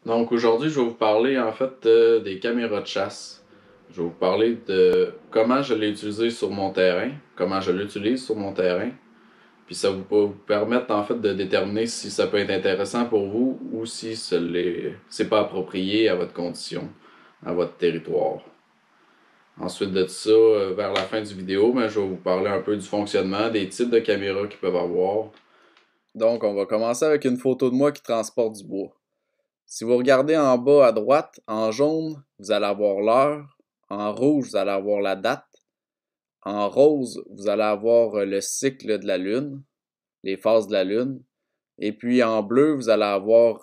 Donc aujourd'hui, je vais vous parler en fait des caméras de chasse. Je vais vous parler de comment je l'ai utilisé sur mon terrain, comment je l'utilise sur mon terrain, puis ça va vous permettre en fait de déterminer si ça peut être intéressant pour vous ou si c'est pas approprié à votre condition, à votre territoire. Ensuite de ça, vers la fin du vidéo, je vais vous parler un peu du fonctionnement, des types de caméras qu'ils peuvent avoir. Donc on va commencer avec une photo de moi qui transporte du bois. Si vous regardez en bas à droite, en jaune, vous allez avoir l'heure. En rouge, vous allez avoir la date. En rose, vous allez avoir le cycle de la Lune, les phases de la Lune. Et puis en bleu, vous allez avoir,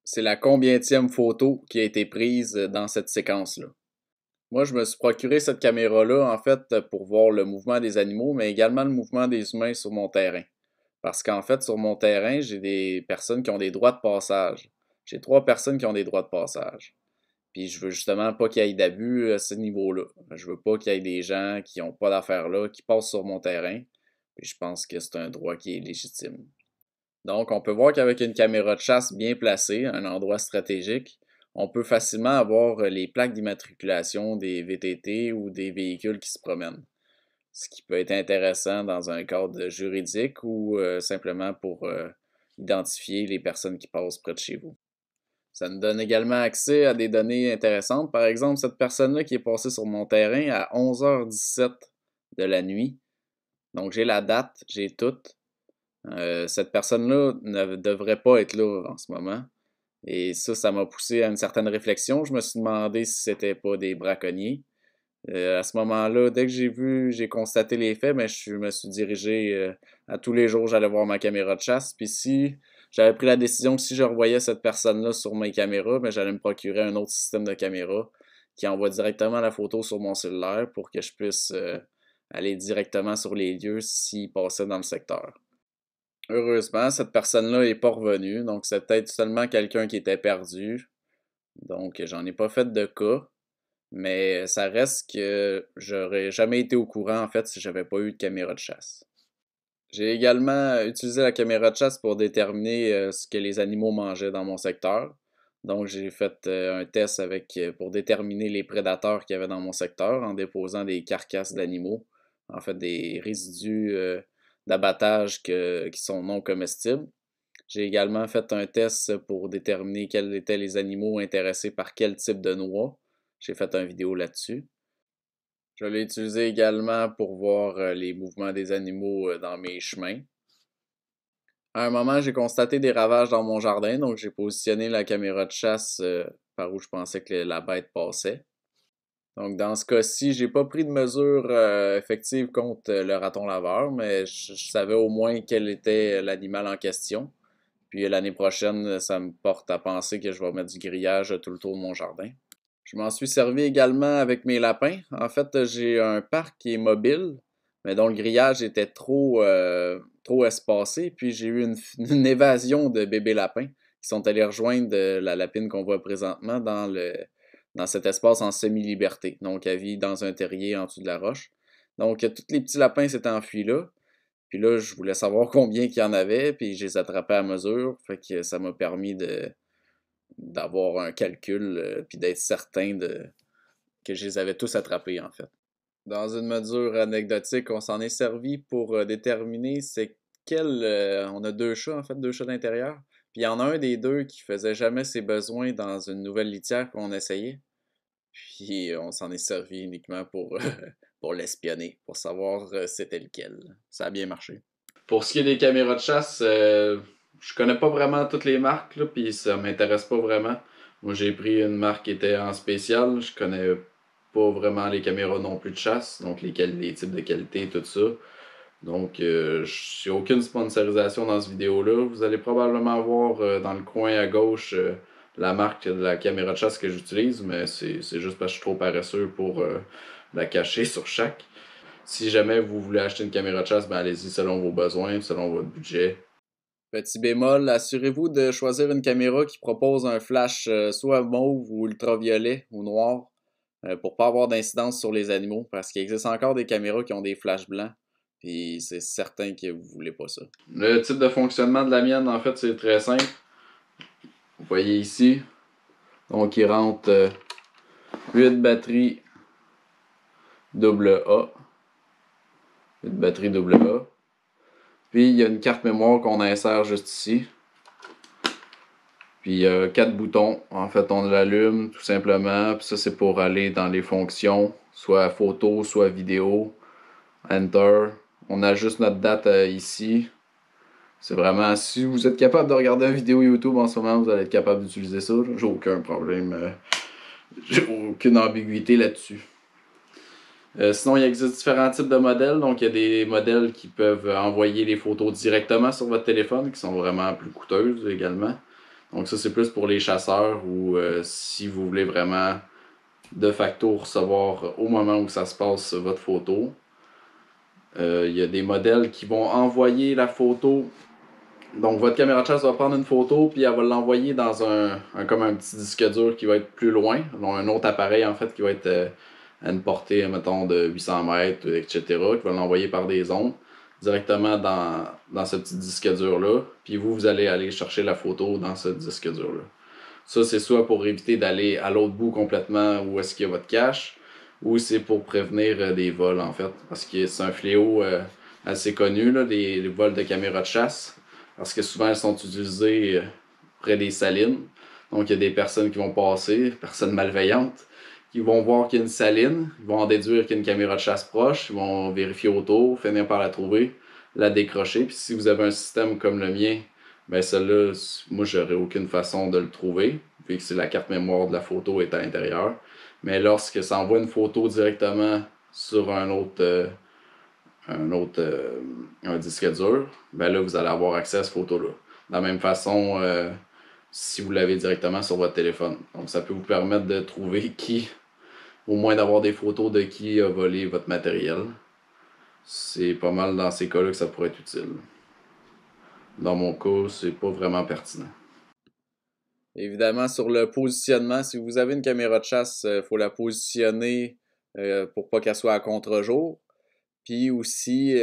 c'est la combienième photo qui a été prise dans cette séquence-là. Moi, je me suis procuré cette caméra-là, en fait, pour voir le mouvement des animaux, mais également le mouvement des humains sur mon terrain. Parce qu'en fait, sur mon terrain, j'ai des personnes qui ont des droits de passage. J'ai 3 personnes qui ont des droits de passage. Puis je veux justement pas qu'il y ait d'abus à ce niveau-là. Je veux pas qu'il y ait des gens qui n'ont pas d'affaires là, qui passent sur mon terrain. Puis je pense que c'est un droit qui est légitime. Donc, on peut voir qu'avec une caméra de chasse bien placée, à un endroit stratégique, on peut facilement avoir les plaques d'immatriculation des VTT ou des véhicules qui se promènent. Ce qui peut être intéressant dans un cadre juridique ou simplement pour identifier les personnes qui passent près de chez vous. Ça nous donne également accès à des données intéressantes. Par exemple, cette personne-là qui est passée sur mon terrain à 11h17 de la nuit. Donc, j'ai la date, j'ai tout. Cette personne-là ne devrait pas être là en ce moment. Et ça m'a poussé à une certaine réflexion. Je me suis demandé si c'était pas des braconniers. À ce moment-là, dès que j'ai constaté les faits, je me suis dirigé à tous les jours, j'allais voir ma caméra de chasse. Puis si j'avais pris la décision que si je revoyais cette personne-là sur mes caméras, j'allais me procurer un autre système de caméra qui envoie directement la photo sur mon cellulaire pour que je puisse aller directement sur les lieux s'il passait dans le secteur. Heureusement, cette personne-là n'est pas revenue, donc c'est peut-être seulement quelqu'un qui était perdu. Donc j'en ai pas fait de cas. Mais ça reste que j'aurais jamais été au courant en fait si j'avais pas eu de caméra de chasse. J'ai également utilisé la caméra de chasse pour déterminer ce que les animaux mangeaient dans mon secteur. Donc j'ai fait un test pour déterminer les prédateurs qu'il y avait dans mon secteur en déposant des carcasses d'animaux, en fait des résidus d'abattage qui sont non comestibles. J'ai également fait un test pour déterminer quels étaient les animaux intéressés par quel type de noix. J'ai fait une vidéo là-dessus. Je l'ai utilisé également pour voir les mouvements des animaux dans mes chemins. À un moment, j'ai constaté des ravages dans mon jardin, donc j'ai positionné la caméra de chasse par où je pensais que la bête passait. Donc dans ce cas-ci, j'ai pas pris de mesures effectives contre le raton laveur, mais je savais au moins quel était l'animal en question. Puis l'année prochaine, ça me porte à penser que je vais mettre du grillage tout le tour de mon jardin. Je m'en suis servi également avec mes lapins. En fait, j'ai un parc qui est mobile, mais dont le grillage était trop espacé. Puis j'ai eu une évasion de bébés lapins qui sont allés rejoindre la lapine qu'on voit présentement dans cet espace en semi-liberté. Donc, elle vit dans un terrier en dessous de la roche. Donc, tous les petits lapins s'étaient enfuis là. Puis là, je voulais savoir combien il y en avait, puis je les attrapais à mesure. Fait que ça m'a permis d'avoir un calcul, puis d'être certain que je les avais tous attrapés, en fait. Dans une mesure anecdotique, on s'en est servi pour déterminer c'est quel... on a 2 chats, en fait, 2 chats d'intérieur. Puis il y en a un des deux qui faisait jamais ses besoins dans une nouvelle litière qu'on essayait. Puis on s'en est servi uniquement pour l'espionner, pour savoir c'était lequel. Ça a bien marché. Pour ce qui est des caméras de chasse, je connais pas vraiment toutes les marques, là, puis ça m'intéresse pas vraiment. Moi, j'ai pris une marque qui était en spécial. Je connais pas vraiment les caméras non plus de chasse, donc les types de qualité, tout ça. Donc, j'ai aucune sponsorisation dans cette vidéo-là. Vous allez probablement voir dans le coin à gauche la marque de la caméra de chasse que j'utilise, mais c'est juste parce que je suis trop paresseux pour la cacher sur chaque. Si jamais vous voulez acheter une caméra de chasse, allez-y selon vos besoins, selon votre budget. Petit bémol, assurez-vous de choisir une caméra qui propose un flash soit mauve ou ultraviolet ou noir pour pas avoir d'incidence sur les animaux parce qu'il existe encore des caméras qui ont des flashs blancs. Puis c'est certain que vous voulez pas ça. Le type de fonctionnement de la mienne, en fait, c'est très simple. Vous voyez ici. Donc il rentre 8 batteries AA. 8 batteries AA. Puis il y a une carte mémoire qu'on insère juste ici. Puis il y a 4 boutons. En fait, on l'allume tout simplement. Puis ça, c'est pour aller dans les fonctions, soit photo, soit vidéo. Enter. On ajuste notre date ici. C'est vraiment, si vous êtes capable de regarder une vidéo YouTube en ce moment, vous allez être capable d'utiliser ça. J'ai aucun problème. J'ai aucune ambiguïté là-dessus. Sinon, il existe différents types de modèles. Donc, il y a des modèles qui peuvent envoyer les photos directement sur votre téléphone, qui sont vraiment plus coûteuses également. Donc, ça, c'est plus pour les chasseurs ou si vous voulez vraiment de facto recevoir au moment où ça se passe votre photo. Il y a des modèles qui vont envoyer la photo. Donc, votre caméra de chasse va prendre une photo, puis elle va l'envoyer dans comme un petit disque dur qui va être plus loin. Donc, un autre appareil, en fait, qui va être à une portée, mettons, de 800 mètres, etc., qui va l'envoyer par des ondes directement dans ce petit disque dur-là. Puis vous allez aller chercher la photo dans ce disque dur-là. Ça, c'est soit pour éviter d'aller à l'autre bout complètement où est-ce qu'il y a votre cache, ou c'est pour prévenir des vols, en fait. Parce que c'est un fléau assez connu, là, les vols de caméras de chasse. Parce que souvent, elles sont utilisées près des salines. Donc, il y a des personnes qui vont passer, personnes malveillantes, qui vont voir qu'il y a une saline, ils vont en déduire qu'il y a une caméra de chasse proche, ils vont vérifier autour, finir par la trouver, la décrocher. Puis si vous avez un système comme le mien, ben celle-là, moi, j'aurais aucune façon de le trouver, vu que c'est la carte mémoire de la photo est à l'intérieur. Mais lorsque ça envoie une photo directement sur un disque dur, ben là, vous allez avoir accès à cette photo-là. De la même façon, si vous l'avez directement sur votre téléphone. Donc, ça peut vous permettre de trouver qui, au moins d'avoir des photos de qui a volé votre matériel. C'est pas mal dans ces cas-là que ça pourrait être utile. Dans mon cas, c'est pas vraiment pertinent. Évidemment, sur le positionnement, si vous avez une caméra de chasse, il faut la positionner pour pas qu'elle soit à contre-jour. Puis aussi,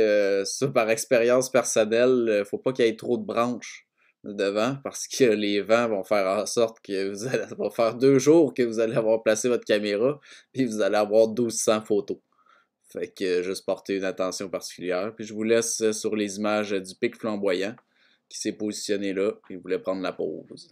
ça par expérience personnelle, faut pas qu'il y ait trop de branches devant parce que les vents vont faire en sorte que ça va faire 2 jours que vous allez avoir placé votre caméra puis vous allez avoir 1200 photos. Fait que juste porter une attention particulière. Puis je vous laisse sur les images du pic flamboyant qui s'est positionné là et voulait prendre la pause.